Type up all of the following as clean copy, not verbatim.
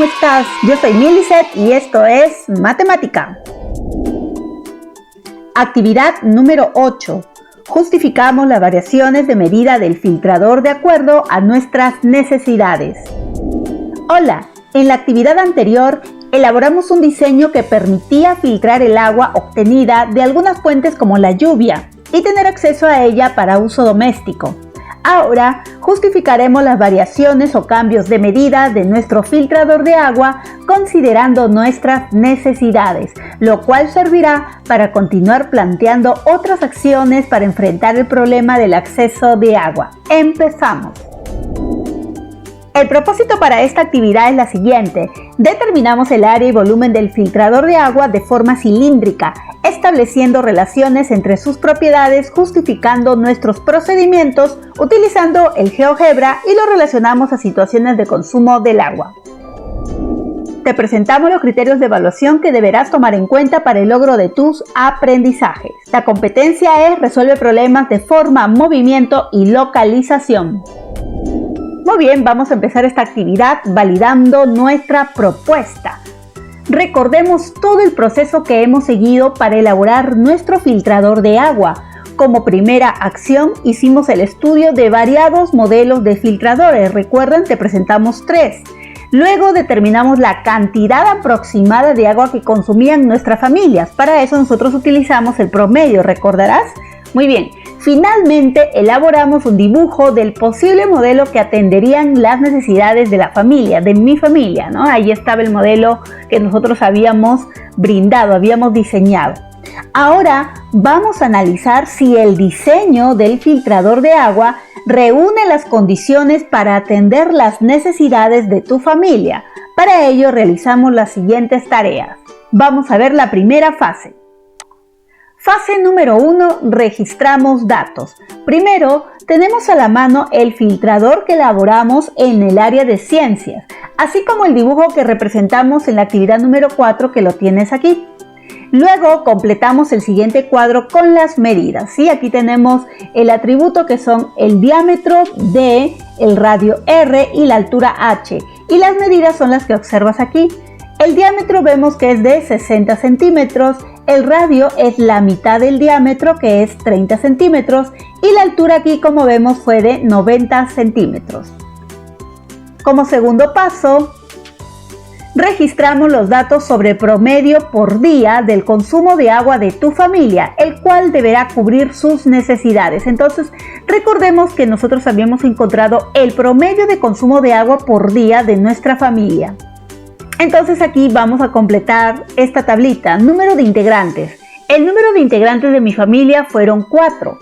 estás? Yo soy Milicet y esto es Matemática. Actividad número 8. Justificamos las variaciones de medida del filtrador de acuerdo a nuestras necesidades. Hola, en la actividad anterior elaboramos un diseño que permitía filtrar el agua obtenida de algunas fuentes como la lluvia y tener acceso a ella para uso doméstico. Ahora justificaremos las variaciones o cambios de medida de nuestro filtrador de agua considerando nuestras necesidades, lo cual servirá para continuar planteando otras acciones para enfrentar el problema del acceso de agua. Empezamos. El propósito para esta actividad es la siguiente. Determinamos el área y volumen del filtrador de agua de forma cilíndrica, estableciendo relaciones entre sus propiedades, justificando nuestros procedimientos utilizando el GeoGebra y lo relacionamos a situaciones de consumo del agua. Te presentamos los criterios de evaluación que deberás tomar en cuenta para el logro de tus aprendizajes. La competencia es resuelve problemas de forma, movimiento y localización. Muy bien, vamos a empezar esta actividad validando nuestra propuesta. Recordemos todo el proceso que hemos seguido para elaborar nuestro filtrador de agua. Como primera acción hicimos el estudio de variados modelos de filtradores. Recuerden, te presentamos 3. Luego determinamos la cantidad aproximada de agua que consumían nuestras familias. Para eso nosotros utilizamos el promedio, ¿recordarás? Muy bien. Finalmente, elaboramos un dibujo del posible modelo que atenderían las necesidades de la familia, de mi familia, ¿no? Ahí estaba el modelo que nosotros habíamos brindado, habíamos diseñado. Ahora vamos a analizar si el diseño del filtrador de agua reúne las condiciones para atender las necesidades de tu familia. Para ello realizamos las siguientes tareas. Vamos a ver la primera fase. Fase número 1, registramos datos. Primero, tenemos a la mano el filtrador que elaboramos en el área de ciencias, así como el dibujo que representamos en la actividad número 4 que lo tienes aquí. Luego, completamos el siguiente cuadro con las medidas. ¿Sí? Aquí tenemos el atributo que son el diámetro D, el radio R y la altura H. Y las medidas son las que observas aquí. El diámetro vemos que es de 60 centímetros, el radio es la mitad del diámetro que es 30 centímetros y la altura aquí como vemos fue de 90 centímetros. Como segundo paso, registramos los datos sobre promedio por día del consumo de agua de tu familia, el cual deberá cubrir sus necesidades. Entonces, recordemos que nosotros habíamos encontrado el promedio de consumo de agua por día de nuestra familia. Entonces aquí vamos a completar esta tablita. Número de integrantes. El número de integrantes de mi familia fueron 4.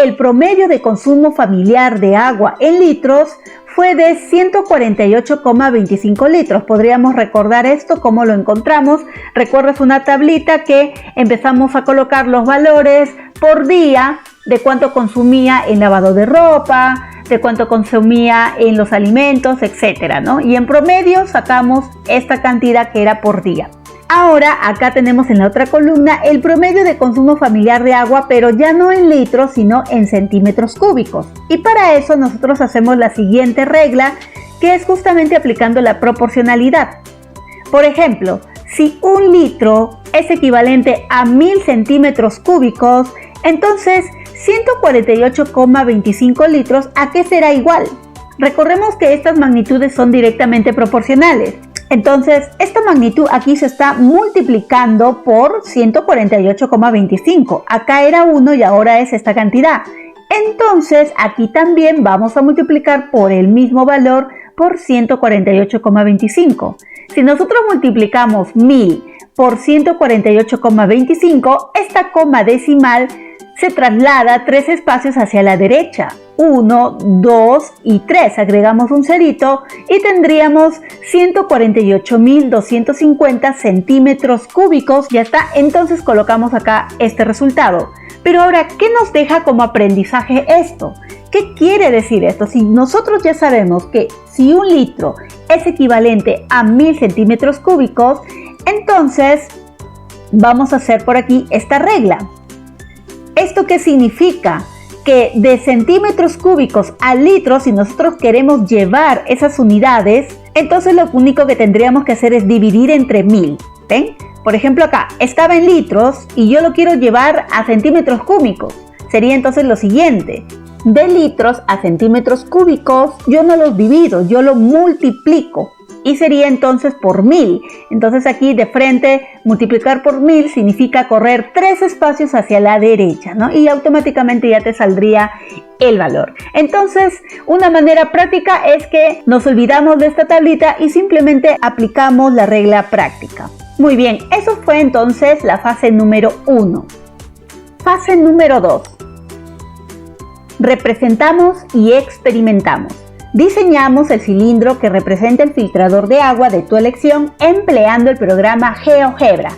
El promedio de consumo familiar de agua en litros fue de 148,25 litros. Podríamos recordar esto, cómo lo encontramos. Recuerdas una tablita que empezamos a colocar los valores por día de cuánto consumía en lavado de ropa, de cuánto consumía en los alimentos, etcétera, ¿no? Y en promedio sacamos esta cantidad que era por día. Ahora acá tenemos en la otra columna el promedio de consumo familiar de agua, pero ya no en litros, sino en centímetros cúbicos. Y para eso nosotros hacemos la siguiente regla, que es justamente aplicando la proporcionalidad. Por ejemplo, si 1 litro es equivalente a 1000 centímetros cúbicos, entonces 148,25 litros, ¿a qué será igual? Recordemos que estas magnitudes son directamente proporcionales. Entonces, esta magnitud aquí se está multiplicando por 148,25. Acá era 1 y ahora es esta cantidad. Entonces, aquí también vamos a multiplicar por el mismo valor por 148,25. Si nosotros multiplicamos 1000 por 148,25, esta coma decimal se traslada 3 espacios hacia la derecha, 1, 2 y 3, agregamos un cerito y tendríamos 148.250 centímetros cúbicos, ya está, entonces colocamos acá este resultado. Pero ahora, ¿qué nos deja como aprendizaje esto? ¿Qué quiere decir esto? Si nosotros ya sabemos que si 1 litro es equivalente a 1000 centímetros cúbicos, entonces vamos a hacer por aquí esta regla. ¿Esto qué significa? Que de centímetros cúbicos a litros, si nosotros queremos llevar esas unidades, Entonces lo único que tendríamos que hacer es dividir entre 1000. ¿Ven? Por ejemplo acá, estaba en litros y yo lo quiero llevar a centímetros cúbicos. Sería entonces lo siguiente. De litros a centímetros cúbicos yo no los divido, yo lo multiplico. Y sería entonces por 1000. Entonces aquí de frente multiplicar por 1000 significa correr 3 espacios hacia la derecha, ¿no? Y automáticamente ya te saldría el valor. Entonces una manera práctica es que nos olvidamos de esta tablita y simplemente aplicamos la regla práctica. Muy bien, eso fue entonces la fase número 1. Fase número 2. Representamos y experimentamos. Diseñamos el cilindro que representa el filtrador de agua de tu elección empleando el programa GeoGebra,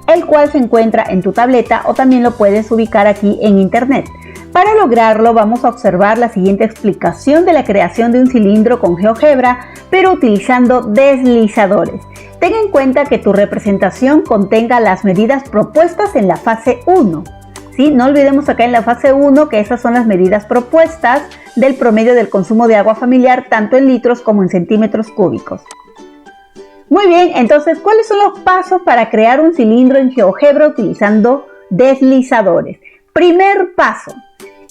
el cual se encuentra en tu tableta o también lo puedes ubicar aquí en internet. Para lograrlo vamos a observar la siguiente explicación de la creación de un cilindro con GeoGebra, pero utilizando deslizadores. Ten en cuenta que tu representación contenga las medidas propuestas en la fase 1. ¿Sí? No olvidemos acá en la fase 1 que esas son las medidas propuestas del promedio del consumo de agua familiar tanto en litros como en centímetros cúbicos. Muy bien, entonces, ¿cuáles son los pasos para crear un cilindro en GeoGebra utilizando deslizadores? Primer paso.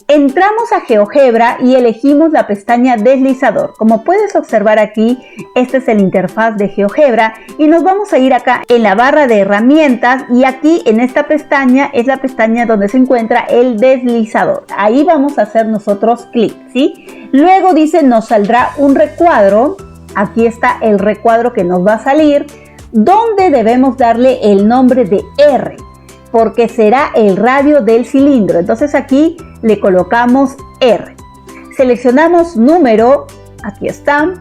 Entramos a GeoGebra y elegimos la pestaña deslizador. Como puedes observar aquí, este es el interfaz de GeoGebra y nos vamos a ir acá en la barra de herramientas y aquí en esta pestaña es la pestaña donde se encuentra el deslizador. Ahí vamos a hacer nosotros clic, ¿sí? Luego dice nos saldrá un recuadro. Aquí está el recuadro que nos va a salir donde debemos darle el nombre de R, porque será el radio del cilindro. Entonces aquí le colocamos R. Seleccionamos número, aquí está,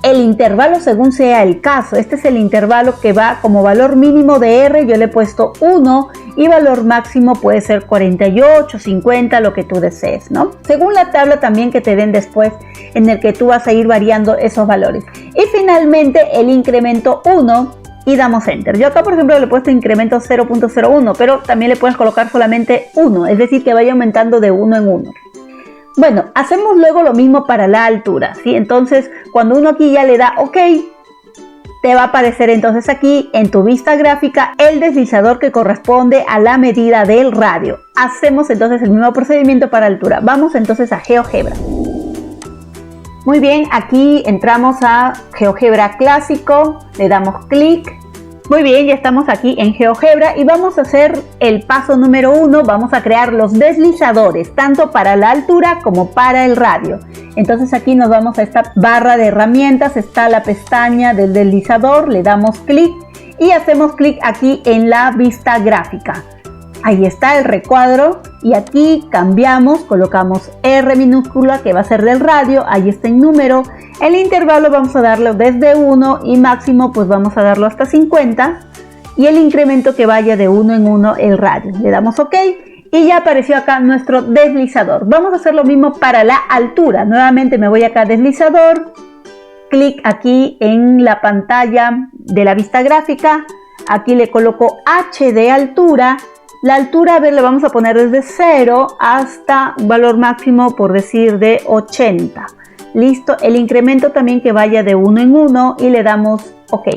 el intervalo según sea el caso. Este es el intervalo que va como valor mínimo de R, yo le he puesto 1 y valor máximo puede ser 48, 50, lo que tú desees, ¿no? Según la tabla también que te den después en el que tú vas a ir variando esos valores. Y finalmente el incremento 1 y damos enter. Yo acá por ejemplo le he puesto incremento 0.01, pero también le puedes colocar solamente 1, es decir que vaya aumentando de 1 en 1. Bueno, hacemos luego lo mismo para la altura, ¿sí? Entonces cuando uno aquí ya le da OK, te va a aparecer entonces aquí en tu vista gráfica el deslizador que corresponde a la medida del radio. Hacemos entonces el mismo procedimiento para altura. Vamos entonces a GeoGebra. Muy bien, aquí entramos a GeoGebra clásico, le damos clic. Muy bien, ya estamos aquí en GeoGebra y vamos a hacer el paso número 1. Vamos a crear los deslizadores, tanto para la altura como para el radio. Entonces aquí nos vamos a esta barra de herramientas, está la pestaña del deslizador, le damos clic y hacemos clic aquí en la vista gráfica. Ahí está el recuadro y aquí cambiamos, colocamos R minúscula que va a ser del radio, ahí está en número. El intervalo vamos a darlo desde 1 y máximo pues vamos a darlo hasta 50 y el incremento que vaya de 1 en 1 el radio. Le damos OK y ya apareció acá nuestro deslizador. Vamos a hacer lo mismo para la altura. Nuevamente me voy acá a deslizador, clic aquí en la pantalla de la vista gráfica, aquí le coloco H de altura. La altura, a ver, le vamos a poner desde 0 hasta un valor máximo, por decir, de 80. Listo, el incremento también que vaya de 1 en 1 y le damos OK.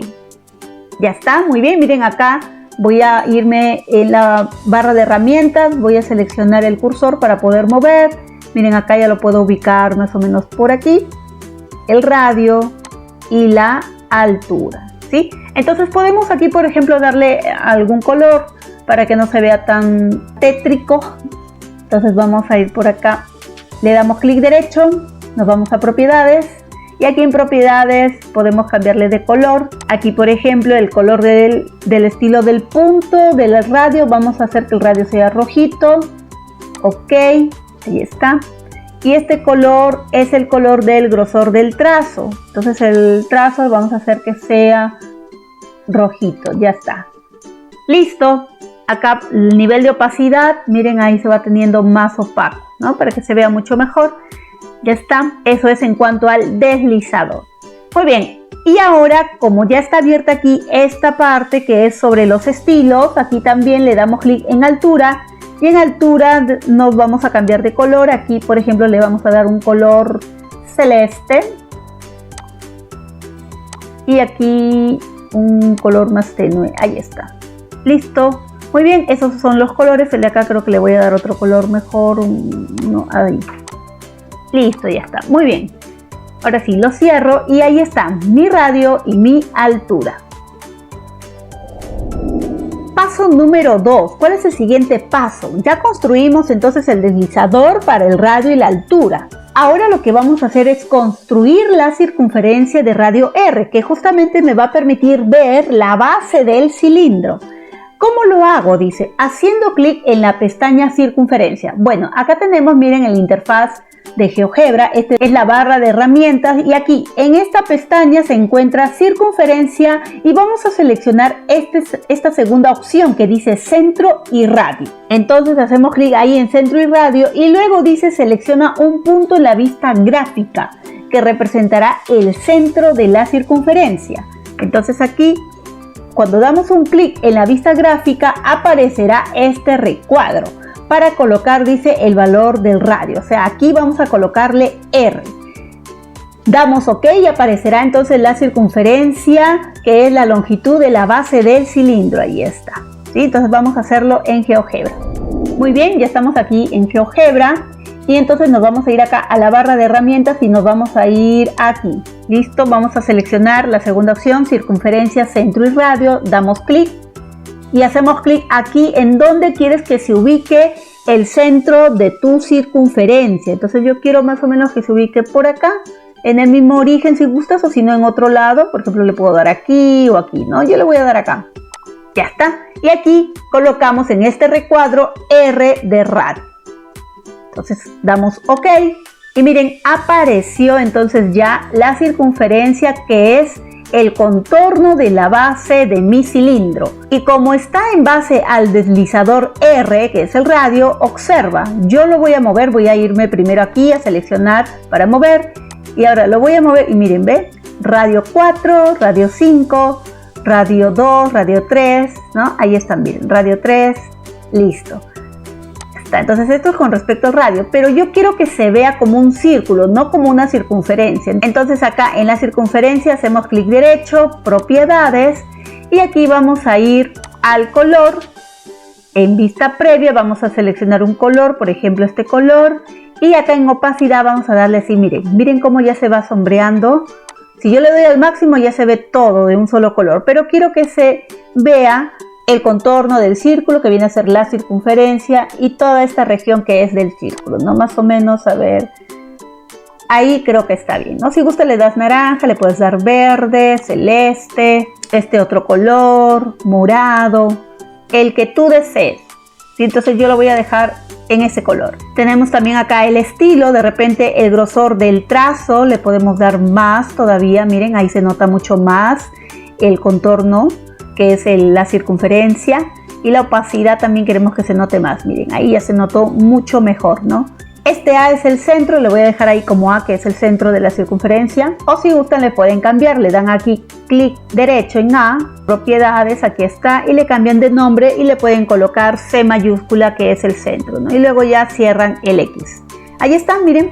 Ya está, muy bien, miren acá voy a irme en la barra de herramientas, voy a seleccionar el cursor para poder mover. Miren acá ya lo puedo ubicar más o menos por aquí. El radio y la altura, ¿sí? Entonces podemos aquí, por ejemplo, darle algún color para que no se vea tan tétrico. Entonces vamos a ir por acá, le damos clic derecho, nos vamos a propiedades y aquí en propiedades podemos cambiarle de color. Aquí por ejemplo el color del estilo del punto del radio, vamos a hacer que el radio sea rojito. OK, ahí está. Y este color es el color del grosor del trazo, entonces el trazo vamos a hacer que sea rojito. Ya está, listo. Acá el nivel de opacidad, miren ahí se va teniendo más opaco, ¿no? Para que se vea mucho mejor. Ya está, eso es en cuanto al deslizador. Muy bien, y ahora como ya está abierta aquí esta parte que es sobre los estilos, aquí también le damos clic en altura y en altura nos vamos a cambiar de color. Aquí por ejemplo le vamos a dar un color celeste. y aquí un color más tenue, ahí está, listo. Muy bien, esos son los colores. El de acá creo que le voy a dar otro color mejor, no, ahí, listo, ya está, muy bien. Ahora sí, lo cierro y ahí está mi radio y mi altura. Paso número 2. ¿Cuál es el siguiente paso? Ya construimos entonces el deslizador para el radio y la altura. Ahora lo que vamos a hacer es construir la circunferencia de radio R, que justamente me va a permitir ver la base del cilindro. ¿Cómo lo hago? Dice, haciendo clic en la pestaña circunferencia. Bueno, acá tenemos, miren, el interfaz de GeoGebra. Esta es la barra de herramientas y aquí en esta pestaña se encuentra circunferencia y vamos a seleccionar esta segunda opción que dice centro y radio. Entonces hacemos clic ahí en centro y radio y luego dice selecciona un punto en la vista gráfica que representará el centro de la circunferencia. Entonces aquí, cuando damos un clic en la vista gráfica, aparecerá este recuadro para colocar, dice, el valor del radio. O sea, aquí vamos a colocarle R. Damos OK y aparecerá entonces la circunferencia, que es la longitud de la base del cilindro. Ahí está. ¿Sí? Entonces vamos a hacerlo en GeoGebra. Muy bien, ya estamos aquí en GeoGebra. Y entonces nos vamos a ir acá a la barra de herramientas y nos vamos a ir aquí. Listo, vamos a seleccionar la segunda opción, circunferencia, centro y radio. Damos clic. Y hacemos clic aquí en donde quieres que se ubique el centro de tu circunferencia. Entonces yo quiero más o menos que se ubique por acá, en el mismo origen si gustas, o si no en otro lado. Por ejemplo, le puedo dar aquí o aquí, ¿no? Yo le voy a dar acá. Ya está. Y aquí colocamos en este recuadro R de radio. Entonces damos OK. Y miren, apareció entonces ya la circunferencia, que es el contorno de la base de mi cilindro. Y como está en base al deslizador R, que es el radio, observa, yo lo voy a mover, voy a irme primero aquí a seleccionar para mover y ahora lo voy a mover y miren, ve, radio 4, radio 5, radio 2, radio 3, ¿no? Ahí están, miren, radio 3, listo. Entonces esto es con respecto al radio, pero yo quiero que se vea como un círculo, no como una circunferencia. Entonces acá en la circunferencia hacemos clic derecho, propiedades, y aquí vamos a ir al color. En vista previa vamos a seleccionar un color, por ejemplo este color, y acá en opacidad vamos a darle así, miren cómo ya se va sombreando. Si yo le doy al máximo ya se ve todo de un solo color, pero quiero que se vea el contorno del círculo, que viene a ser la circunferencia, y toda esta región que es del círculo, ¿no? Más o menos, a ver, ahí creo que está bien, ¿no? Si gusta le das naranja, le puedes dar verde, celeste, este otro color, morado, el que tú desees. ¿Sí? Entonces yo lo voy a dejar en ese color. Tenemos también acá el estilo, de repente el grosor del trazo, le podemos dar más todavía, miren, ahí se nota mucho más el contorno, que es la circunferencia, y la opacidad también queremos que se note más, miren, ahí ya se notó mucho mejor, ¿no? Este A es el centro, le voy a dejar ahí como A, que es el centro de la circunferencia, o si gustan le pueden cambiar, le dan aquí clic derecho en A, propiedades, aquí está, y le cambian de nombre y le pueden colocar C mayúscula, que es el centro, ¿no? Y luego ya cierran el X. Ahí está, miren.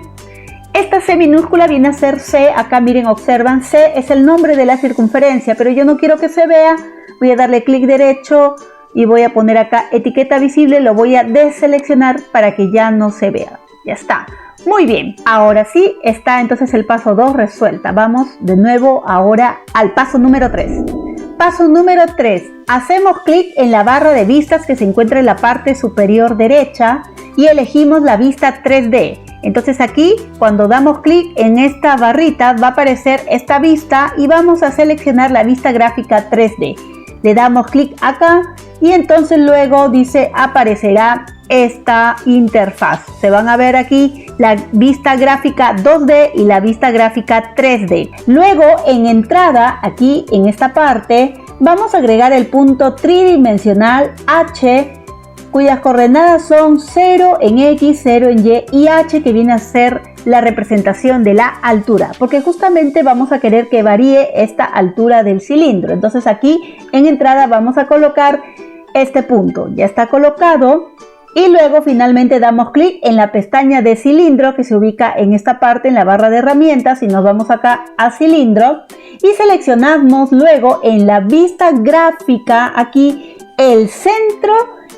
Esta C minúscula viene a ser C, acá miren, observan, C es el nombre de la circunferencia, pero yo no quiero que se vea. Voy a darle clic derecho y voy a poner acá etiqueta visible, lo voy a deseleccionar para que ya no se vea. Ya está. Muy bien, ahora sí está entonces el paso 2 resuelta. Vamos de nuevo ahora al paso número 3. Paso número 3. Hacemos clic en la barra de vistas que se encuentra en la parte superior derecha y elegimos la vista 3D. Entonces aquí, cuando damos clic en esta barrita, va a aparecer esta vista y vamos a seleccionar la vista gráfica 3D. Le damos clic acá y entonces luego dice aparecerá esta interfaz. Se van a ver aquí la vista gráfica 2D y la vista gráfica 3D. Luego en entrada, aquí en esta parte, vamos a agregar el punto tridimensional H, cuyas coordenadas son 0 en X, 0 en Y y H, que viene a ser la representación de la altura, porque justamente vamos a querer que varíe esta altura del cilindro. Entonces aquí en entrada vamos a colocar este punto. Ya está colocado Y luego finalmente damos clic en la pestaña de cilindro que se ubica en esta parte en la barra de herramientas y nos vamos acá a cilindro y seleccionamos luego en la vista gráfica aquí el centro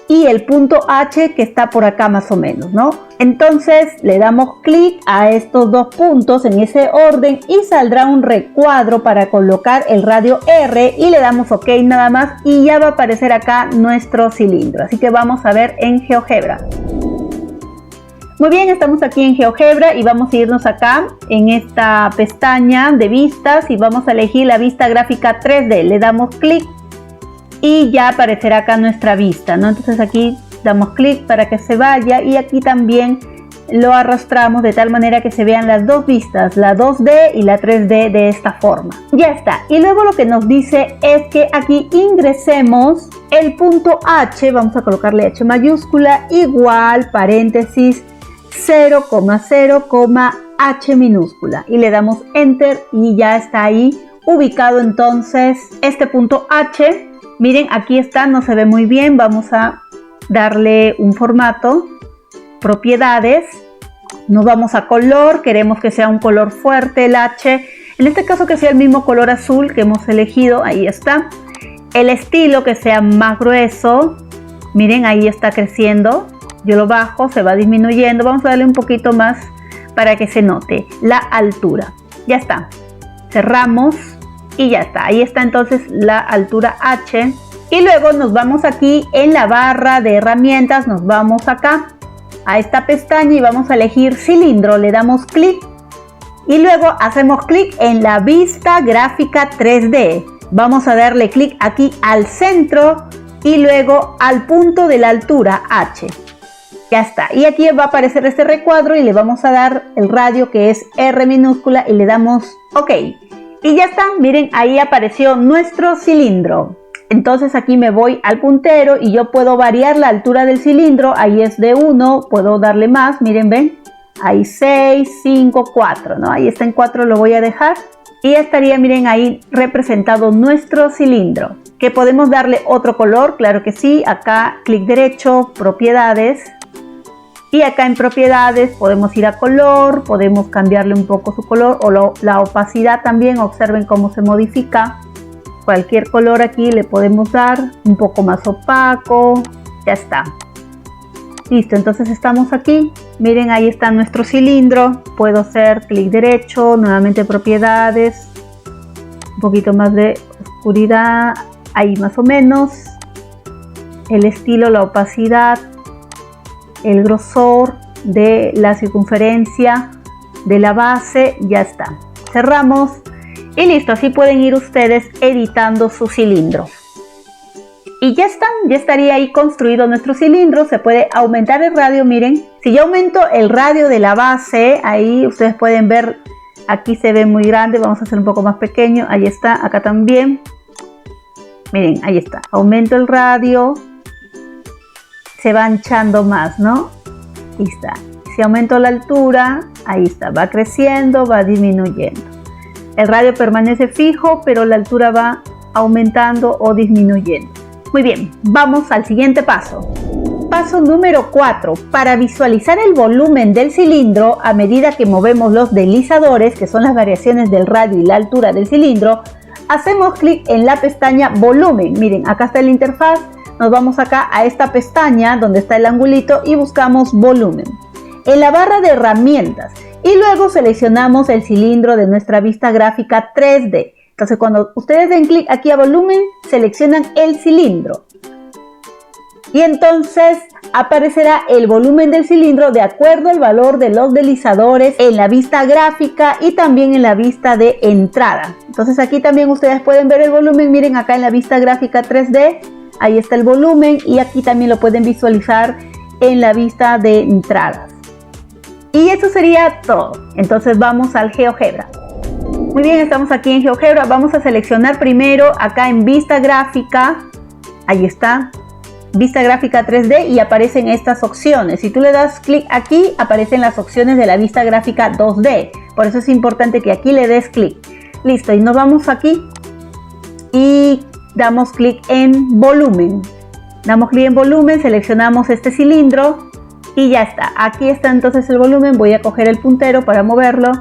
y el punto H que está por acá más o menos, ¿no? Entonces le damos clic a estos dos puntos en ese orden y saldrá un recuadro para colocar el radio R y le damos OK nada más y ya va a aparecer acá nuestro cilindro. Así que vamos a ver en GeoGebra. Muy bien, estamos aquí en GeoGebra y vamos a irnos acá en esta pestaña de vistas y vamos a elegir la vista gráfica 3D. Le damos clic y ya aparecerá acá nuestra vista, ¿no? Entonces aquí damos clic para que se vaya y aquí también lo arrastramos de tal manera que se vean las dos vistas, la 2D y la 3D de esta forma. Ya está. Y luego lo que nos dice es que aquí ingresemos el punto H, vamos a colocarle H mayúscula, igual, paréntesis, 0,0, H minúscula. Y le damos Enter y ya está ahí ubicado entonces este punto H. Miren, aquí está, no se ve muy bien, vamos a darle un formato, propiedades, nos vamos a color, queremos que sea un color fuerte el H, en este caso que sea el mismo color azul que hemos elegido, ahí está, el estilo que sea más grueso, miren ahí está creciendo, yo lo bajo, se va disminuyendo, vamos a darle un poquito más para que se note, la altura, ya está, cerramos. Y ya está, ahí está entonces la altura H. Y luego nos vamos aquí en la barra de herramientas, nos vamos acá a esta pestaña y vamos a elegir cilindro, le damos clic y luego hacemos clic en la vista gráfica 3D. Vamos a darle clic aquí al centro y luego al punto de la altura H. Ya está, y aquí va a aparecer este recuadro y le vamos a dar el radio que es R minúscula y le damos OK. Y ya está, miren, ahí apareció nuestro cilindro. Entonces aquí me voy al puntero y yo puedo variar la altura del cilindro. Ahí es de 1, puedo darle más, miren, ven. Ahí 6, 5, 4, ¿no? Ahí está en 4, lo voy a dejar. Y ya estaría, miren, ahí representado nuestro cilindro. ¿Que podemos darle otro color? Claro que sí. Acá, clic derecho, propiedades. Y acá en propiedades podemos ir a color, podemos cambiarle un poco su color o la opacidad también, observen cómo se modifica. Cualquier color aquí le podemos dar, un poco más opaco, ya está. Listo, entonces estamos aquí, miren ahí está nuestro cilindro, puedo hacer clic derecho, nuevamente propiedades, un poquito más de oscuridad, ahí más o menos, el estilo, la opacidad, el grosor de la circunferencia de la base, ya está. Cerramos y listo, así pueden ir ustedes editando su cilindro. Y ya están, ya estaría ahí construido nuestro cilindro. Se puede aumentar el radio, miren. Si yo aumento el radio de la base, ahí ustedes pueden ver, aquí se ve muy grande, vamos a hacer un poco más pequeño, ahí está, acá también. Miren, ahí está, aumento el radio. Se va anchando más, ¿no? Ahí está. Si aumento la altura, ahí está, va creciendo, va disminuyendo. El radio permanece fijo, pero la altura va aumentando o disminuyendo. Muy bien, vamos al siguiente paso. Paso número 4. Para visualizar el volumen del cilindro a medida que movemos los deslizadores, que son las variaciones del radio y la altura del cilindro, hacemos clic en la pestaña volumen. Miren, acá está la interfaz. Nos vamos acá a esta pestaña donde está el angulito y buscamos volumen. En la barra de herramientas y luego seleccionamos el cilindro de nuestra vista gráfica 3D. Entonces cuando ustedes den clic aquí a volumen, seleccionan el cilindro. Y entonces aparecerá el volumen del cilindro de acuerdo al valor de los deslizadores en la vista gráfica y también en la vista de entrada. Entonces aquí también ustedes pueden ver el volumen, miren acá en la vista gráfica 3D. Ahí está el volumen y aquí también lo pueden visualizar en la vista de entradas. Y eso sería todo. Entonces vamos al GeoGebra. Muy bien, estamos aquí en GeoGebra. Vamos a seleccionar primero acá en vista gráfica. Ahí está. Vista gráfica 3D y aparecen estas opciones. Si tú le das clic aquí, aparecen las opciones de la vista gráfica 2D. Por eso es importante que aquí le des clic. Listo, y nos vamos aquí y damos clic en volumen. Damos clic en volumen, seleccionamos este cilindro y ya está. Aquí está entonces el volumen. Voy a coger el puntero para moverlo.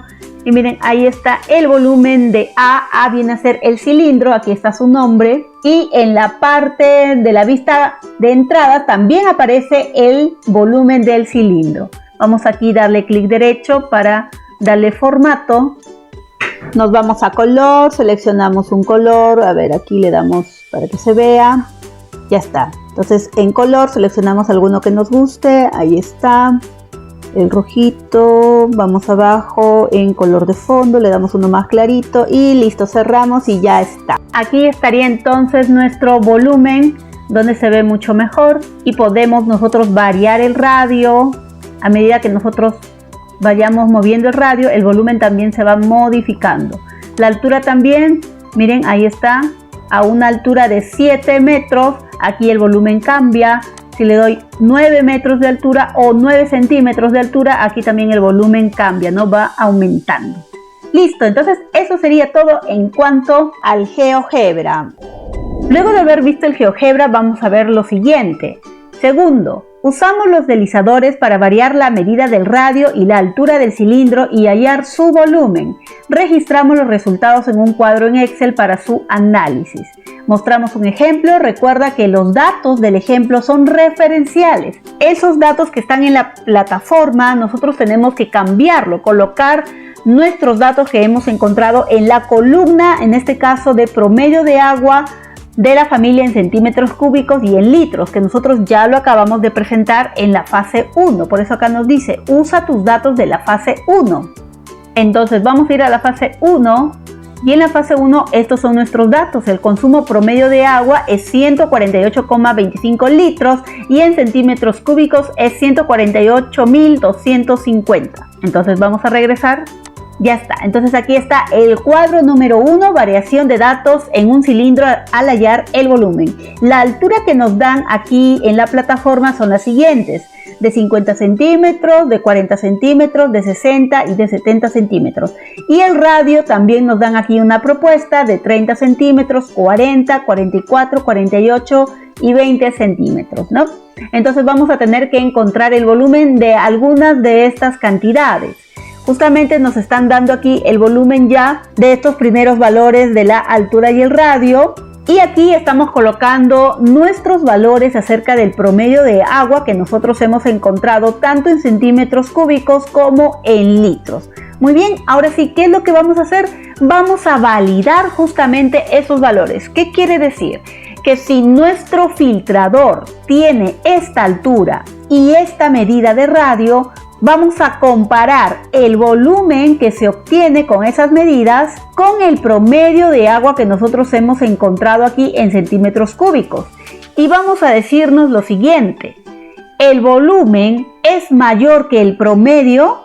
Y miren, ahí está el volumen de A. A viene a ser el cilindro, aquí está su nombre. Y en la parte de la vista de entrada también aparece el volumen del cilindro. Vamos aquí a darle clic derecho para darle formato. Nos vamos a color, seleccionamos un color. A ver, aquí le damos para que se vea. Ya está. Entonces en color seleccionamos alguno que nos guste. Ahí está. El rojito, vamos abajo en color de fondo, le damos uno más clarito y listo, cerramos y ya está. Aquí estaría entonces nuestro volumen, donde se ve mucho mejor y podemos nosotros variar el radio. A medida que nosotros vayamos moviendo el radio, el volumen también se va modificando. La altura también, miren, ahí está, a una altura de 7 metros, aquí el volumen cambia. Si le doy 9 metros de altura o 9 centímetros de altura, aquí también el volumen cambia, ¿no? Va aumentando. Listo, entonces eso sería todo en cuanto al GeoGebra. Luego de haber visto el GeoGebra, vamos a ver lo siguiente. Segundo, usamos los deslizadores para variar la medida del radio y la altura del cilindro y hallar su volumen. Registramos los resultados en un cuadro en Excel para su análisis. Mostramos un ejemplo. Recuerda que los datos del ejemplo son referenciales. Esos datos que están en la plataforma, nosotros tenemos que cambiarlo, colocar nuestros datos que hemos encontrado en la columna, en este caso de promedio de agua de la familia en centímetros cúbicos y en litros, que nosotros ya lo acabamos de presentar en la fase 1. Por eso acá nos dice, usa tus datos de la fase 1. Entonces vamos a ir a la fase 1. Y en la fase 1 estos son nuestros datos. El consumo promedio de agua es 148,25 litros y en centímetros cúbicos es 148.250. Entonces vamos a regresar. Ya está. Entonces aquí está el cuadro número 1, variación de datos en un cilindro al hallar el volumen. La altura que nos dan aquí en la plataforma son las siguientes: de 50 centímetros, de 40 centímetros, de 60 y de 70 centímetros. Y el radio también nos dan aquí una propuesta de 30 centímetros, 40, 44, 48 y 20 centímetros, ¿no? Entonces vamos a tener que encontrar el volumen de algunas de estas cantidades. Justamente nos están dando aquí el volumen ya de estos primeros valores de la altura y el radio. Y aquí estamos colocando nuestros valores acerca del promedio de agua que nosotros hemos encontrado tanto en centímetros cúbicos como en litros. Muy bien, ahora sí, ¿qué es lo que vamos a hacer? Vamos a validar justamente esos valores. ¿Qué quiere decir? Que si nuestro filtrador tiene esta altura y esta medida de radio, vamos a comparar el volumen que se obtiene con esas medidas con el promedio de agua que nosotros hemos encontrado aquí en centímetros cúbicos. Y vamos a decirnos lo siguiente: ¿el volumen es mayor que el promedio?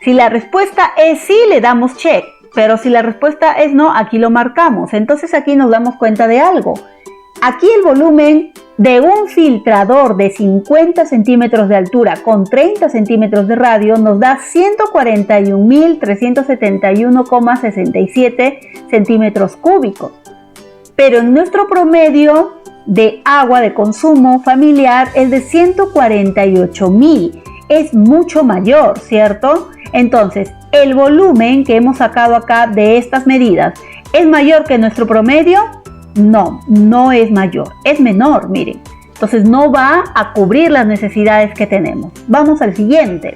Si la respuesta es sí, le damos check, pero si la respuesta es no, aquí lo marcamos. Entonces aquí nos damos cuenta de algo. Aquí el volumen de un filtrador de 50 centímetros de altura con 30 centímetros de radio nos da 141.371,67 centímetros cúbicos. Pero en nuestro promedio de agua de consumo familiar es de 148.000. Es mucho mayor, ¿cierto? Entonces, el volumen que hemos sacado acá de estas medidas, ¿es mayor que nuestro promedio? No, no es mayor, es menor, miren. Entonces no va a cubrir las necesidades que tenemos. Vamos al siguiente.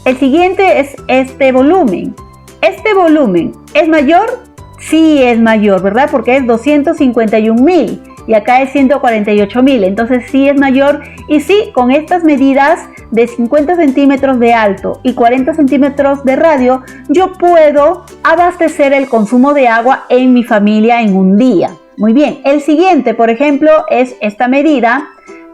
El siguiente es este volumen. ¿Este volumen es mayor? Sí es mayor, ¿verdad? Porque es 251.000 y acá es 148.000. Entonces sí es mayor. Y sí, con estas medidas de 50 centímetros de alto y 40 centímetros de radio, yo puedo abastecer el consumo de agua en mi familia en un día. Muy bien, el siguiente, por ejemplo, es esta medida,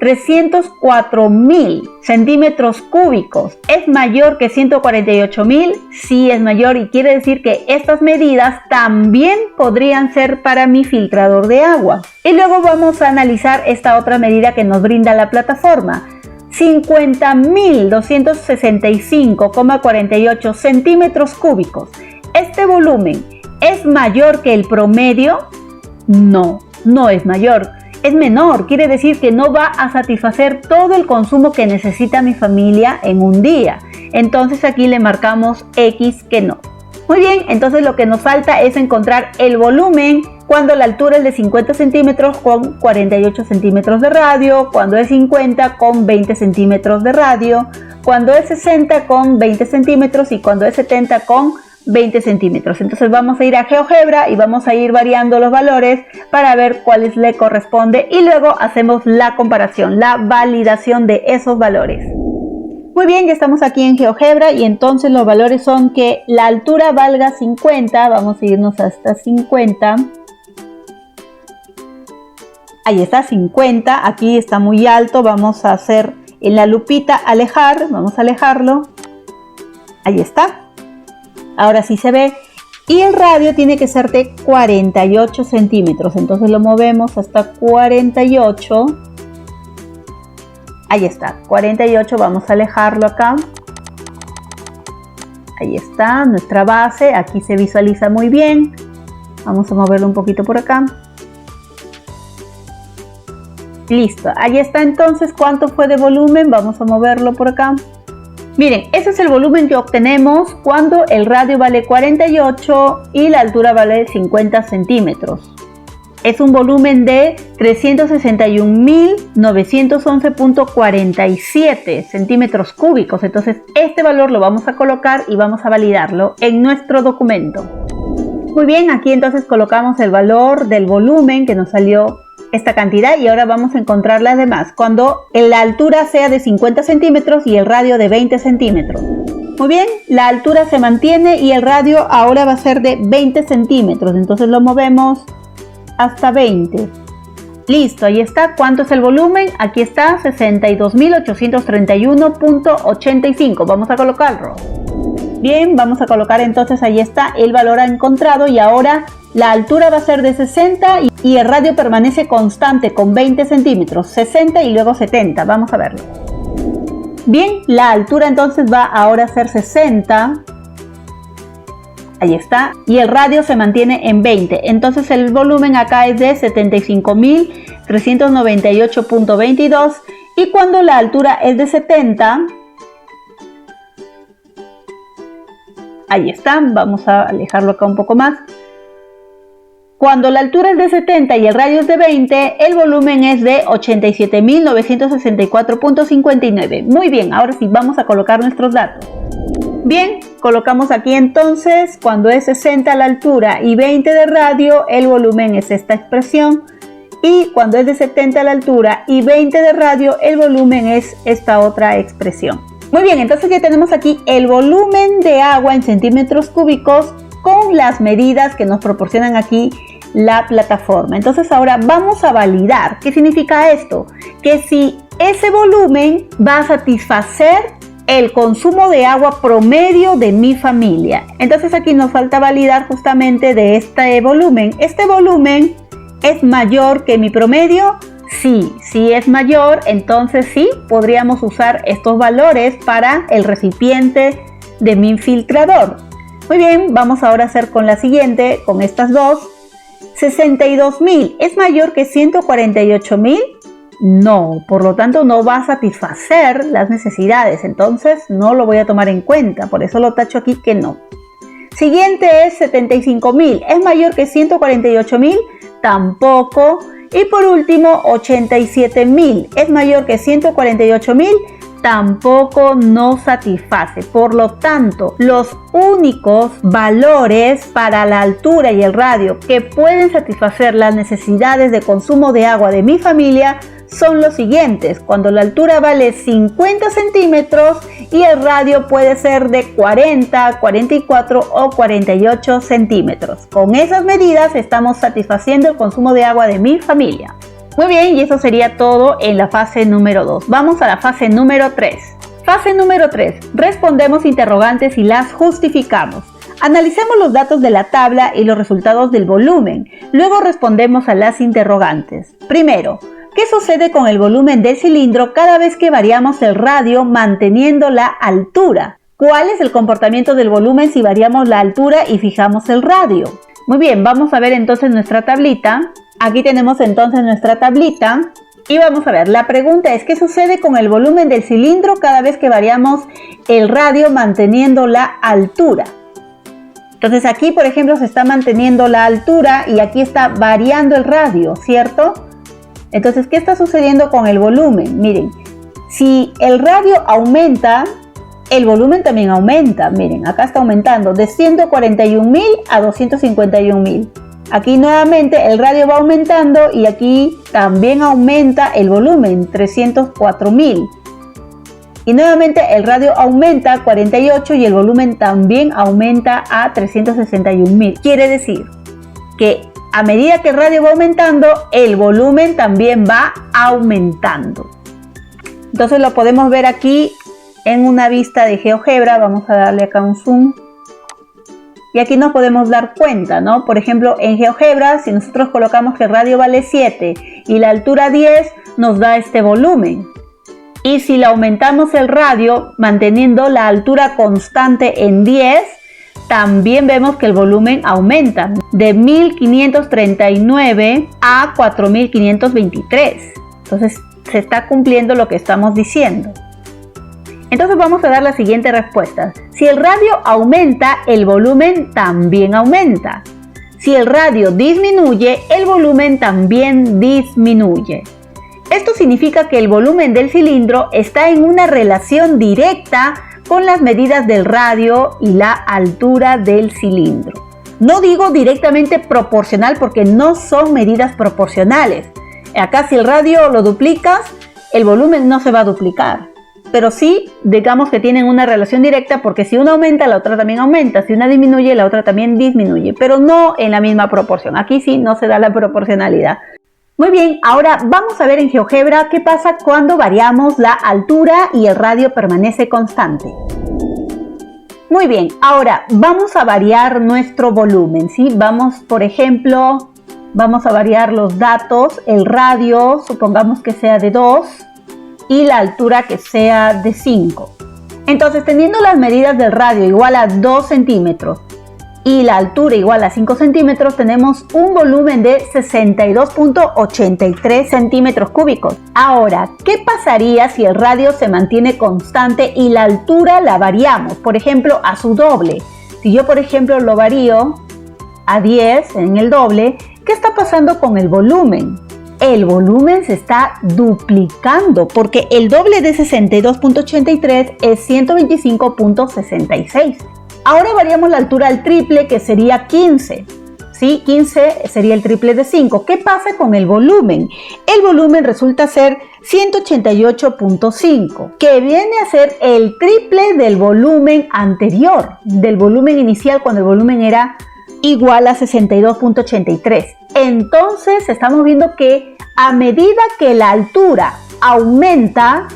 304.000 centímetros cúbicos. ¿Es mayor que 148.000? Sí es mayor, y quiere decir que estas medidas también podrían ser para mi filtrador de agua. Y luego vamos a analizar esta otra medida que nos brinda la plataforma. 50.265,48 centímetros cúbicos. ¿Este volumen es mayor que el promedio? No, no es mayor. es menor, quiere decir que no va a satisfacer todo el consumo que necesita mi familia en un día. Entonces aquí le marcamos X que no. Muy bien, entonces lo que nos falta es encontrar el volumen cuando la altura es de 50 centímetros con 48 centímetros de radio, cuando es 50 con 20 centímetros de radio, cuando es 60 con 20 centímetros y cuando es 70 con 20 centímetros. Entonces vamos a ir a GeoGebra y vamos a ir variando los valores para ver cuáles le corresponde y luego hacemos la comparación, la validación de esos valores. Muy bien, ya estamos aquí en GeoGebra y entonces los valores son que la altura valga 50, vamos a irnos hasta 50. Ahí está 50, aquí está muy alto, vamos a hacer en la lupita alejar, vamos a alejarlo. Ahí está. Ahora sí se ve. Y el radio tiene que ser de 48 centímetros. Entonces lo movemos hasta 48. Ahí está, 48. Vamos a alejarlo acá. Ahí está, nuestra base. Aquí se visualiza muy bien. Vamos a moverlo un poquito por acá. Listo, ahí está entonces. ¿Cuánto fue de volumen? Vamos a moverlo por acá. Miren, ese es el volumen que obtenemos cuando el radio vale 48 y la altura vale 50 centímetros. Es un volumen de 361.911.47 centímetros cúbicos. Entonces este valor lo vamos a colocar y vamos a validarlo en nuestro documento. Muy bien, aquí entonces colocamos el valor del volumen que nos salió esta cantidad y ahora vamos a encontrar las demás cuando la altura sea de 50 centímetros y el radio de 20 centímetros. Muy bien, la altura se mantiene y el radio ahora va a ser de 20 centímetros, entonces lo movemos hasta 20. Listo, ahí está. ¿Cuánto es el volumen? Aquí está, 62.831.85. Vamos a colocarlo. Bien, vamos a colocar entonces, ahí está, el valor encontrado y ahora la altura va a ser de 60 y el radio permanece constante con 20 centímetros, 60 y luego 70. Vamos a verlo. Bien, la altura entonces va ahora a ser 60. Ahí está. Y el radio se mantiene en 20. Entonces el volumen acá es de 75.398.22 y cuando la altura es de 70, ahí está, vamos a alejarlo acá un poco más. Cuando la altura es de 70 y el radio es de 20, el volumen es de 87.964.59. Muy bien, ahora sí vamos a colocar nuestros datos. Bien, colocamos aquí entonces, cuando es 60 la altura y 20 de radio, el volumen es esta expresión. Y cuando es de 70 la altura y 20 de radio, el volumen es esta otra expresión. Muy bien, entonces ya tenemos aquí el volumen de agua en centímetros cúbicos con las medidas que nos proporcionan aquí la plataforma. Entonces ahora vamos a validar. ¿Qué significa esto? Que si ese volumen va a satisfacer el consumo de agua promedio de mi familia. Entonces aquí nos falta validar justamente de este volumen. ¿Este volumen es mayor que mi promedio? Sí, si es mayor, entonces sí podríamos usar estos valores para el recipiente de mi filtrador. Muy bien, vamos ahora a hacer con la siguiente, con estas dos. 62.000, ¿es mayor que 148.000? No, por lo tanto no va a satisfacer las necesidades, entonces no lo voy a tomar en cuenta, por eso lo tacho aquí que no. Siguiente es 75.000, ¿es mayor que 148.000? Tampoco. Y por último, 87.000, ¿es mayor que 148.000? Tampoco no satisface. Por lo tanto, los únicos valores para la altura y el radio que pueden satisfacer las necesidades de consumo de agua de mi familia son los siguientes: cuando la altura vale 50 centímetros y el radio puede ser de 40, 44 o 48 centímetros. Con esas medidas estamos satisfaciendo el consumo de agua de mi familia. Muy bien, y eso sería todo en la fase número 2. Vamos a la fase número 3. Fase número 3. Respondemos interrogantes y las justificamos. Analicemos los datos de la tabla y los resultados del volumen. Luego respondemos a las interrogantes. Primero, ¿qué sucede con el volumen del cilindro cada vez que variamos el radio manteniendo la altura? ¿Cuál es el comportamiento del volumen si variamos la altura y fijamos el radio? Muy bien, vamos a ver entonces nuestra tablita. Aquí tenemos entonces nuestra tablita y vamos a ver, la pregunta es ¿qué sucede con el volumen del cilindro cada vez que variamos el radio manteniendo la altura? Entonces aquí, por ejemplo, se está manteniendo la altura y aquí está variando el radio, ¿cierto? Entonces, ¿qué está sucediendo con el volumen? Miren, si el radio aumenta, el volumen también aumenta. Miren, acá está aumentando de 141.000 a 251.000. Aquí nuevamente el radio va aumentando y aquí también aumenta el volumen, 304.000. Y nuevamente el radio aumenta a 48 y el volumen también aumenta a 361.000. Quiere decir que a medida que el radio va aumentando, el volumen también va aumentando. Entonces lo podemos ver aquí en una vista de GeoGebra. Vamos a darle acá un zoom. Y aquí nos podemos dar cuenta, ¿no? Por ejemplo, en GeoGebra, si nosotros colocamos que el radio vale 7 y la altura 10, nos da este volumen. Y si le aumentamos el radio, manteniendo la altura constante en 10, también vemos que el volumen aumenta de 1539 a 4523. Entonces, se está cumpliendo lo que estamos diciendo. Entonces vamos a dar la siguiente respuesta. Si el radio aumenta, el volumen también aumenta. Si el radio disminuye, el volumen también disminuye. Esto significa que el volumen del cilindro está en una relación directa con las medidas del radio y la altura del cilindro. No digo directamente proporcional porque no son medidas proporcionales. Acá si el radio lo duplicas, el volumen no se va a duplicar. Pero sí, digamos que tienen una relación directa porque si una aumenta, la otra también aumenta. Si una disminuye, la otra también disminuye. Pero no en la misma proporción. Aquí sí no se da la proporcionalidad. Muy bien, ahora vamos a ver en GeoGebra qué pasa cuando variamos la altura y el radio permanece constante. Muy bien, ahora vamos a variar nuestro volumen, ¿sí? Vamos, por ejemplo, vamos a variar los datos, el radio, supongamos que sea de 2 y la altura que sea de 5. Entonces, teniendo las medidas del radio igual a 2 centímetros y la altura igual a 5 centímetros, tenemos un volumen de 62.83 centímetros cúbicos. Ahora, ¿qué pasaría si el radio se mantiene constante y la altura la variamos? Por ejemplo, a su doble. Si yo, por ejemplo, lo varío a 10 en el doble, ¿qué está pasando con el volumen? El volumen se está duplicando porque el doble de 62.83 es 125.66. Ahora variamos la altura al triple, que sería 15. ¿Sí? 15 sería el triple de 5. ¿Qué pasa con el volumen? El volumen resulta ser 188.5, que viene a ser el triple del volumen anterior, del volumen inicial cuando el volumen era igual a 62.83. Entonces estamos viendo que a medida que la altura aumenta,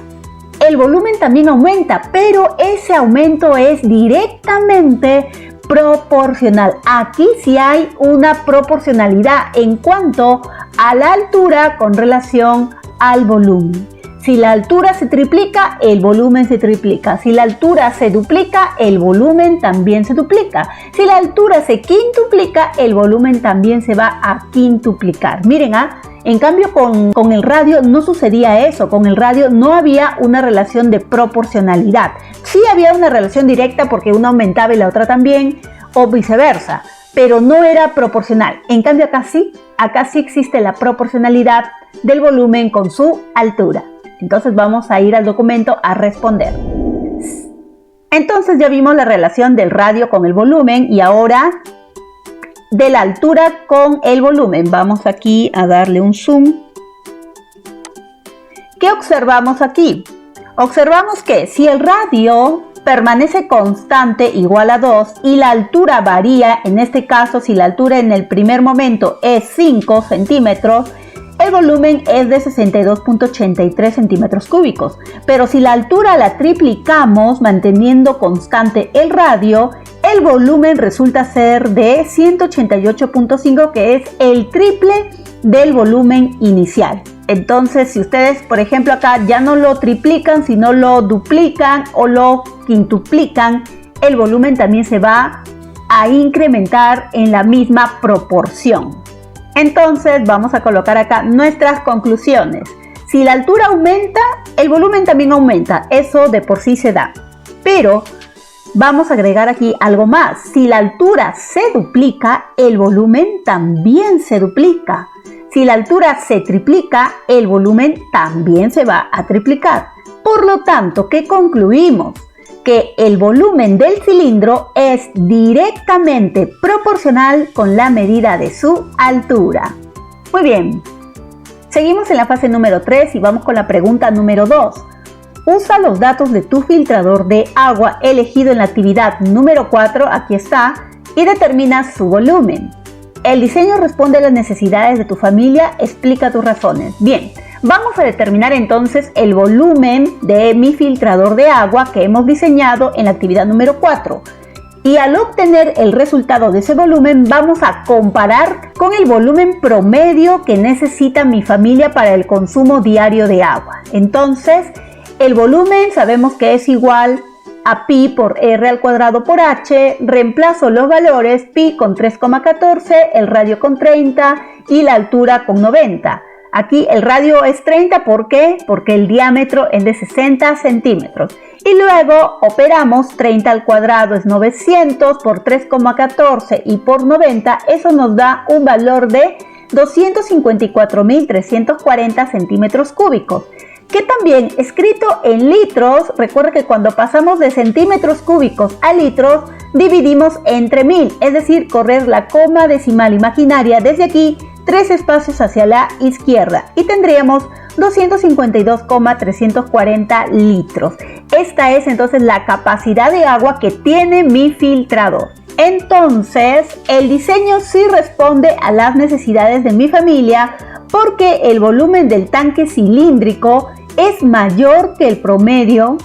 el volumen también aumenta, pero ese aumento es directamente proporcional. Aquí sí hay una proporcionalidad en cuanto a la altura con relación al volumen. Si la altura se triplica, el volumen se triplica. Si la altura se duplica, el volumen también se duplica. Si la altura se quintuplica, el volumen también se va a quintuplicar. Miren, en cambio con el radio no sucedía eso. Con el radio no había una relación de proporcionalidad. Sí había una relación directa porque una aumentaba y la otra también, o viceversa, pero no era proporcional. En cambio acá sí existe la proporcionalidad del volumen con su altura. Entonces vamos a ir al documento a responder. Entonces ya vimos la relación del radio con el volumen y ahora de la altura con el volumen. Vamos aquí a darle un zoom. ¿Qué observamos aquí? Observamos que si el radio permanece constante igual a 2 y la altura varía, en este caso si la altura en el primer momento es 5 centímetros, el volumen es de 62.83 centímetros cúbicos. Pero si la altura la triplicamos manteniendo constante el radio, el volumen resulta ser de 188.5, que es el triple del volumen inicial. Entonces, si ustedes, por ejemplo, acá ya no lo triplican, sino lo duplican o lo quintuplican, el volumen también se va a incrementar en la misma proporción. Entonces vamos a colocar acá nuestras conclusiones. Si la altura aumenta, el volumen también aumenta, eso de por sí se da. Pero vamos a agregar aquí algo más. Si la altura se duplica, el volumen también se duplica. Si la altura se triplica, el volumen también se va a triplicar. Por lo tanto, ¿qué concluimos? Que el volumen del cilindro es directamente proporcional con la medida de su altura. Muy bien. Seguimos en la fase número 3 y vamos con la pregunta número 2. Usa los datos de tu filtrador de agua elegido en la actividad número 4, aquí está, y determina su volumen. El diseño responde a las necesidades de tu familia, explica tus razones. Bien, vamos a determinar entonces el volumen de mi filtrador de agua que hemos diseñado en la actividad número 4. Y al obtener el resultado de ese volumen vamos a comparar con el volumen promedio que necesita mi familia para el consumo diario de agua. Entonces, el volumen sabemos que es igual a pi por r al cuadrado por h. Reemplazo los valores, pi con 3,14, el radio con 30 y la altura con 90. Aquí el radio es 30, ¿por qué? Porque el diámetro es de 60 centímetros. Y luego operamos 30 al cuadrado es 900 por 3,14 y por 90, eso nos da un valor de 254.340 centímetros cúbicos. Que también escrito en litros, recuerda que cuando pasamos de centímetros cúbicos a litros, dividimos entre 1000, es decir, correr la coma decimal imaginaria desde aquí 3 espacios hacia la izquierda y tendríamos 252,340 litros. Esta es entonces la capacidad de agua que tiene mi filtrador. Entonces, el diseño sí responde a las necesidades de mi familia porque el volumen del tanque cilíndrico es mayor que el promedio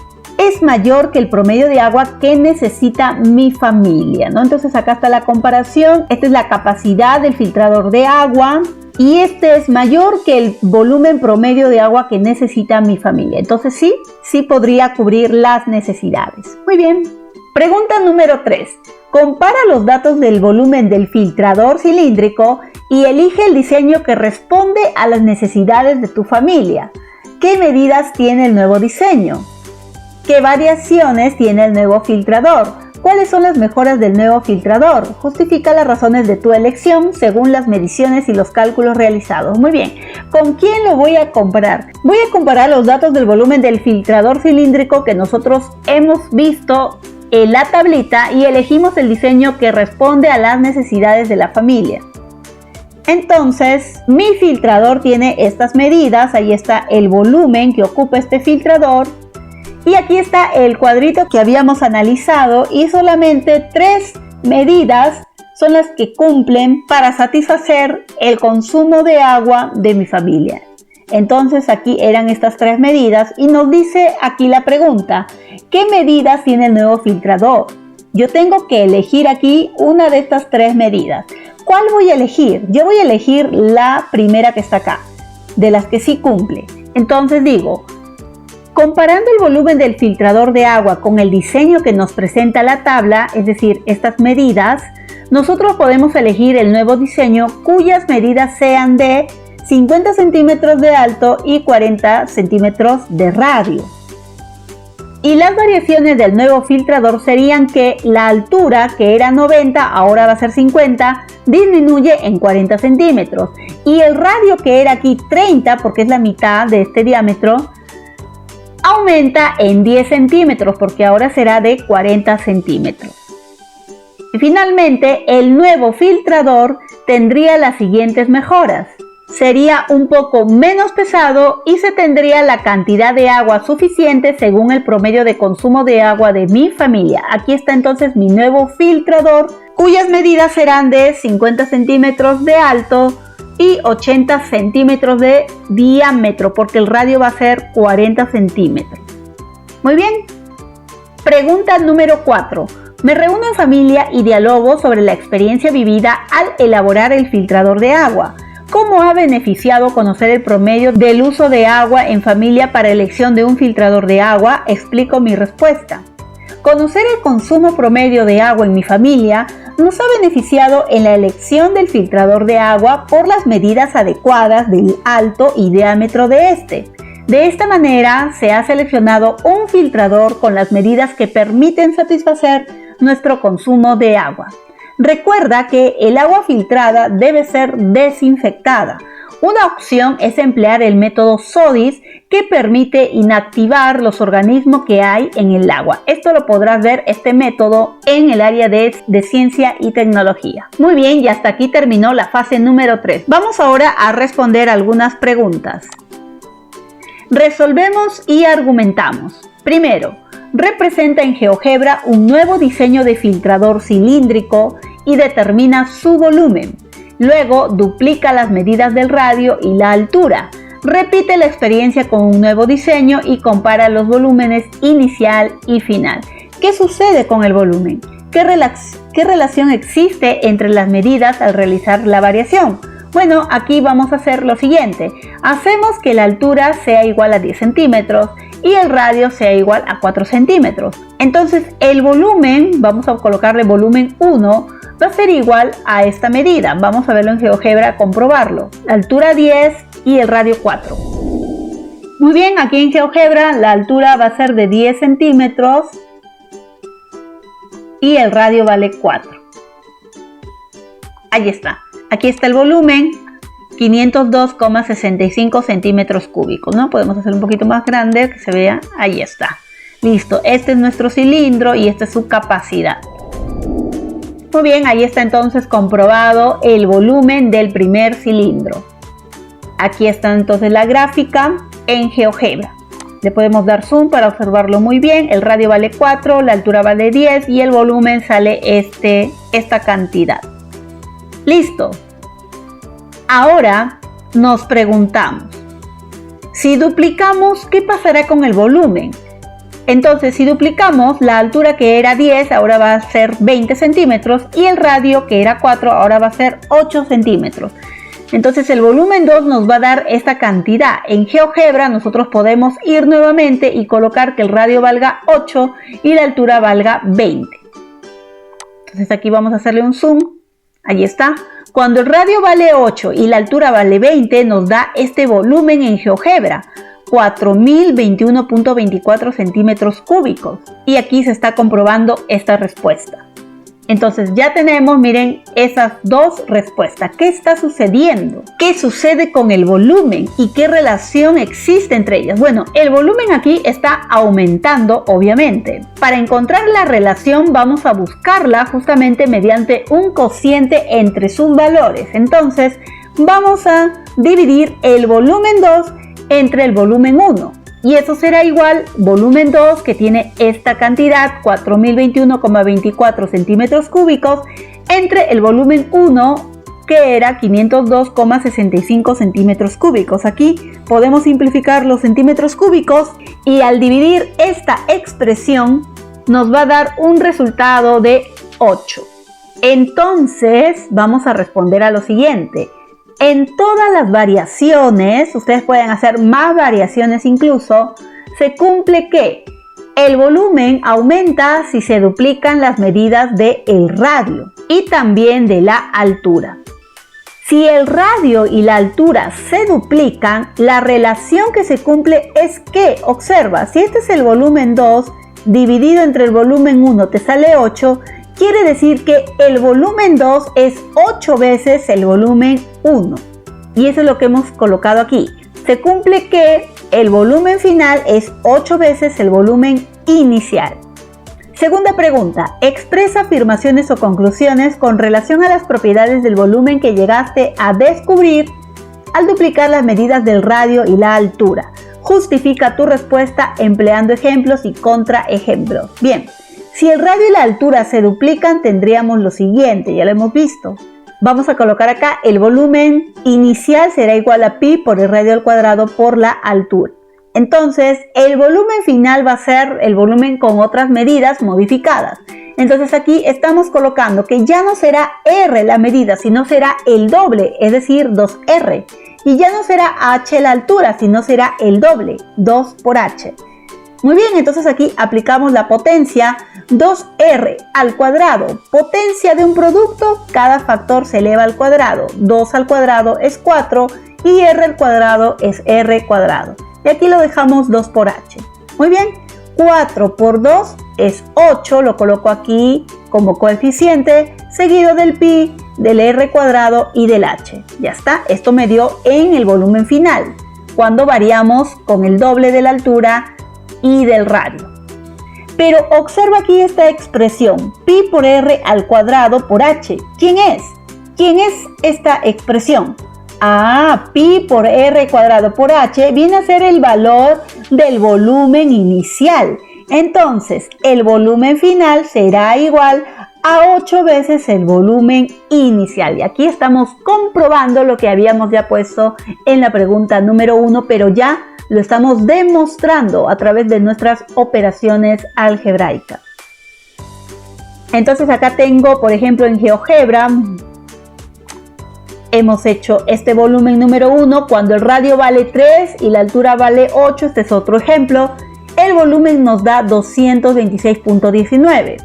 de agua que necesita mi familia, ¿no? Entonces acá está la comparación. Esta es la capacidad del filtrador de agua y este es mayor que el volumen promedio de agua que necesita mi familia. Entonces sí podría cubrir las necesidades. Muy bien. Pregunta número 3. Compara los datos del volumen del filtrador cilíndrico y elige el diseño que responde a las necesidades de tu familia. ¿Qué medidas tiene el nuevo diseño? ¿Qué variaciones tiene el nuevo filtrador? ¿Cuáles son las mejoras del nuevo filtrador? Justifica las razones de tu elección según las mediciones y los cálculos realizados. Muy bien, ¿con quién lo voy a comparar? Voy a comparar los datos del volumen del filtrador cilíndrico que nosotros hemos visto en la tablita y elegimos el diseño que responde a las necesidades de la familia. Entonces, mi filtrador tiene estas medidas. Ahí está el volumen que ocupa este filtrador. Y aquí está el cuadrito que habíamos analizado y solamente 3 medidas son las que cumplen para satisfacer el consumo de agua de mi familia. Entonces aquí eran estas 3 medidas y nos dice aquí la pregunta, ¿qué medidas tiene el nuevo filtrador? Yo tengo que elegir aquí una de estas 3 medidas. ¿Cuál voy a elegir? Yo voy a elegir la primera que está acá, de las que sí cumple. Entonces digo, comparando el volumen del filtrador de agua con el diseño que nos presenta la tabla, es decir, estas medidas, nosotros podemos elegir el nuevo diseño cuyas medidas sean de 50 centímetros de alto y 40 centímetros de radio. Y las variaciones del nuevo filtrador serían que la altura, que era 90, ahora va a ser 50, disminuye en 40 centímetros. Y el radio, que era aquí 30, porque es la mitad de este diámetro, aumenta en 10 centímetros, porque ahora será de 40 centímetros. Y finalmente, el nuevo filtrador tendría las siguientes mejoras. Sería un poco menos pesado y se tendría la cantidad de agua suficiente según el promedio de consumo de agua de mi familia. Aquí está entonces mi nuevo filtrador, cuyas medidas serán de 50 centímetros de alto y 80 centímetros de diámetro, porque el radio va a ser 40 centímetros. Muy bien. Pregunta número 4. Me reúno en familia y dialogo sobre la experiencia vivida al elaborar el filtrador de agua. ¿Cómo ha beneficiado conocer el promedio del uso de agua en familia para elección de un filtrador de agua? Explico mi respuesta. Conocer el consumo promedio de agua en mi familia nos ha beneficiado en la elección del filtrador de agua por las medidas adecuadas del alto y diámetro de este. De esta manera se ha seleccionado un filtrador con las medidas que permiten satisfacer nuestro consumo de agua. Recuerda que el agua filtrada debe ser desinfectada. Una opción es emplear el método SODIS, que permite inactivar los organismos que hay en el agua. Esto lo podrás ver, este método, en el área de ciencia y tecnología. Muy bien, y hasta aquí terminó la fase número 3. Vamos ahora a responder algunas preguntas. Resolvemos y argumentamos. Primero, representa en GeoGebra un nuevo diseño de filtrador cilíndrico y determina su volumen. Luego, duplica las medidas del radio y la altura. Repite la experiencia con un nuevo diseño y compara los volúmenes inicial y final. ¿Qué sucede con el volumen? ¿Qué relación existe entre las medidas al realizar la variación? Bueno, aquí vamos a hacer lo siguiente. Hacemos que la altura sea igual a 10 centímetros y el radio sea igual a 4 centímetros. Entonces el volumen, vamos a colocarle volumen 1, va a ser igual a esta medida. Vamos a verlo en GeoGebra, comprobarlo. La altura 10 y el radio 4. Muy bien, aquí en GeoGebra la altura va a ser de 10 centímetros y el radio vale 4. Ahí está. Aquí está el volumen, 502,65 centímetros cúbicos, ¿no? Podemos hacer un poquito más grande, que se vea. Ahí está. Listo. Este es nuestro cilindro y esta es su capacidad. Muy bien, ahí está entonces comprobado el volumen del primer cilindro. Aquí está entonces la gráfica en GeoGebra. Le podemos dar zoom para observarlo muy bien. El radio vale 4, la altura vale 10 y el volumen sale esta cantidad. Listo. Ahora nos preguntamos, si duplicamos, ¿qué pasará con el volumen? Entonces, si duplicamos, la altura que era 10 ahora va a ser 20 centímetros y el radio que era 4 ahora va a ser 8 centímetros. Entonces el volumen 2 nos va a dar esta cantidad. En GeoGebra nosotros podemos ir nuevamente y colocar que el radio valga 8 y la altura valga 20. Entonces aquí vamos a hacerle un zoom. Ahí está. Cuando el radio vale 8 y la altura vale 20, nos da este volumen en GeoGebra, 4021.24 centímetros cúbicos. Y aquí se está comprobando esta respuesta. Entonces ya tenemos, miren, esas dos respuestas. ¿Qué está sucediendo? ¿Qué sucede con el volumen? ¿Y qué relación existe entre ellas? Bueno, el volumen aquí está aumentando, obviamente. Para encontrar la relación vamos a buscarla justamente mediante un cociente entre sus valores. Entonces vamos a dividir el volumen 2 entre el volumen 1. Y eso será igual volumen 2, que tiene esta cantidad, 4021,24 centímetros cúbicos, entre el volumen 1, que era 502,65 centímetros cúbicos. Aquí podemos simplificar los centímetros cúbicos y al dividir esta expresión nos va a dar un resultado de 8. Entonces vamos a responder a lo siguiente. En todas las variaciones, ustedes pueden hacer más variaciones incluso, se cumple que el volumen aumenta si se duplican las medidas del radio y también de la altura. Si el radio y la altura se duplican, la relación que se cumple es que, observa, si este es el volumen 2 dividido entre el volumen 1 te sale 8, quiere decir que el volumen 2 es 8 veces el volumen 1. Y eso es lo que hemos colocado aquí. Se cumple que el volumen final es 8 veces el volumen inicial. Segunda pregunta. Expresa afirmaciones o conclusiones con relación a las propiedades del volumen que llegaste a descubrir al duplicar las medidas del radio y la altura. Justifica tu respuesta empleando ejemplos y contraejemplos. Bien. Si el radio y la altura se duplican, tendríamos lo siguiente, ya lo hemos visto. Vamos a colocar acá el volumen inicial será igual a pi por el radio al cuadrado por la altura. Entonces, el volumen final va a ser el volumen con otras medidas modificadas. Entonces aquí estamos colocando que ya no será R la medida, sino será el doble, es decir, 2R. Y ya no será H la altura, sino será el doble, 2 por H. Muy bien, entonces aquí aplicamos la potencia 2r al cuadrado. Potencia de un producto, cada factor se eleva al cuadrado. 2 al cuadrado es 4 y r al cuadrado es r cuadrado. Y aquí lo dejamos 2 por h. Muy bien, 4 por 2 es 8, lo coloco aquí como coeficiente, seguido del pi, del r cuadrado y del h. Ya está, esto me dio en el volumen final, cuando variamos con el doble de la altura y del radio. Pero observa aquí esta expresión, pi por r al cuadrado por h. ¿Quién es? ¿Quién es esta expresión? Pi por r cuadrado por h viene a ser el valor del volumen inicial. Entonces, el volumen final será igual a 8 veces el volumen inicial. Y aquí estamos comprobando lo que habíamos ya puesto en la pregunta número 1, pero ya lo estamos demostrando a través de nuestras operaciones algebraicas. Entonces acá tengo, por ejemplo, en GeoGebra, hemos hecho este volumen número 1 cuando el radio vale 3 y la altura vale 8. Este es otro ejemplo. El volumen nos da 226.19.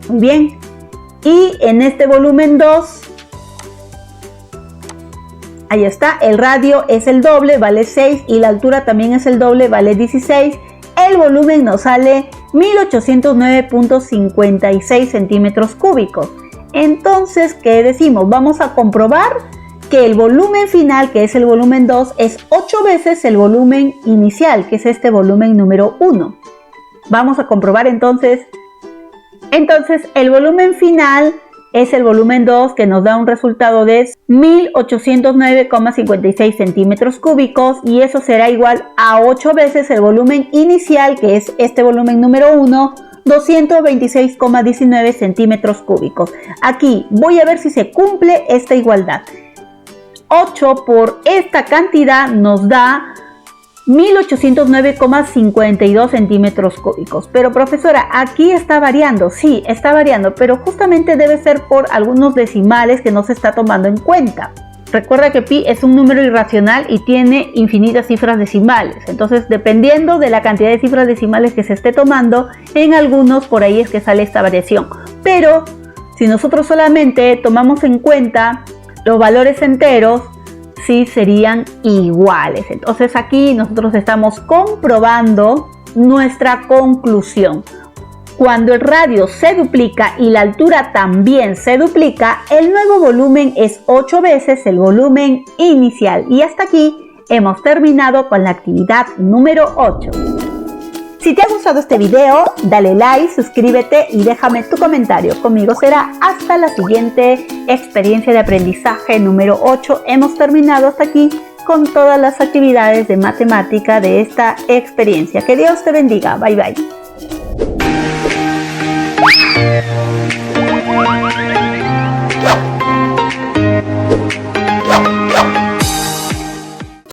Muy bien. Y en este volumen 2, ahí está, el radio es el doble, vale 6 y la altura también es el doble, vale 16. El volumen nos sale 1809.56 centímetros cúbicos. Entonces, ¿qué decimos? Vamos a comprobar que el volumen final, que es el volumen 2, es 8 veces el volumen inicial, que es este volumen número 1. Vamos a comprobar entonces el volumen final es el volumen 2, que nos da un resultado de 1809,56 centímetros cúbicos, y eso será igual a 8 veces el volumen inicial, que es este volumen número 1, 226,19 centímetros cúbicos. Aquí voy a ver si se cumple esta igualdad. 8 por esta cantidad nos da 1809,52 centímetros cúbicos. Pero profesora, aquí está variando. Sí, está variando, pero justamente debe ser por algunos decimales que no se está tomando en cuenta. Recuerda que pi es un número irracional y tiene infinitas cifras decimales. Entonces, dependiendo de la cantidad de cifras decimales que se esté tomando, en algunos por ahí es que sale esta variación. Pero si nosotros solamente tomamos en cuenta los valores enteros, sí serían iguales. Entonces aquí nosotros estamos comprobando nuestra conclusión. Cuando el radio se duplica y la altura también se duplica, el nuevo volumen es 8 veces el volumen inicial. Y hasta aquí hemos terminado con la actividad número 8. Si te ha gustado este video, dale like, suscríbete y déjame tu comentario. Conmigo será hasta la siguiente experiencia de aprendizaje número 8. Hemos terminado hasta aquí con todas las actividades de matemática de esta experiencia. Que Dios te bendiga. Bye bye.